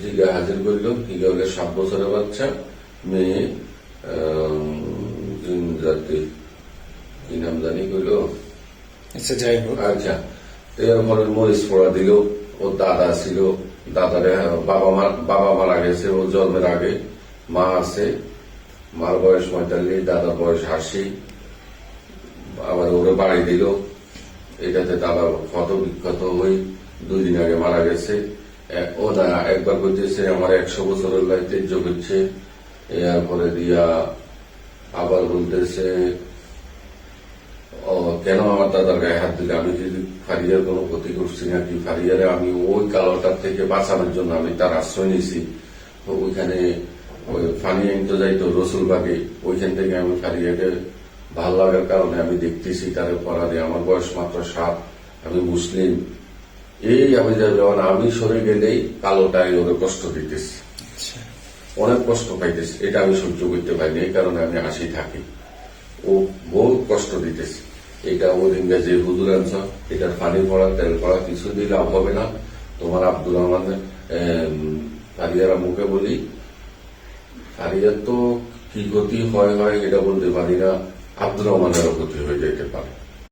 জিগা হাজির করিল, জিগা হলে 7 বছরের বাচ্চা, মেয়ে জাতি, কি নাম জানি কইল। আচ্ছা, যাই হোক। আচ্ছা, এরপরে মরিচ পোড়া দিল। ওর দাদা ছিল, দাদারে বাবা মারা গেছে ও জন্মের আগে। মা আছে, মার বয়স 45, দাদার বয়স 80। আবার ওরে বাড়ি দিল। এটাতে দাদা ক্ষত বিক্ষত হয়ে 2 দিন আগে মারা গেছে। ও না একবার বলতেছে আমার 100 বছরের লাই তেজ্য করছে। এরপরে দিয়া আবার বলতেছে কেন আমার দাদার গায়ে হাত দিলে, আমি যদি ফারিয়ার কোনো ক্ষতি করছি নাকি, ফারিয়ারে আমি ওই কালোটার থেকে বাঁচানোর জন্য আমি তার আশ্রয় নিয়েছি। ওইখানে ওই ফানি আনতে যাইতো রসুলবাগে, ওইখান থেকে আমি ফারিয়াকে ভাল লাগার কারণে আমি দেখতেছি তার পরাধে। আমার বয়স মাত্র 7, আমি মুসলিম। এই আমি যখন আমি সরে গেলেই কালোটাই ওরে কষ্ট দিতেছি, অনেক কষ্ট পাইতেছি। এটা আমি সহ্য করতে পারিনি, এই কারণে আমি আসি থাকি। ও বহুত কষ্ট দিতেছে। এটা ওর ইংরেজি হুজুর আনছ, এটার পানি পড়া তেল পড়া কিছু দিলে লাভ হবে না। তোমার আব্দুর রহমানের ফারিয়ার মুখে বলি, ফারিয়ার তো কি ক্ষতি হয় এটা বলতে পারি না, আব্দুর রহমানেরও ক্ষতি হয়ে যেতে পারে।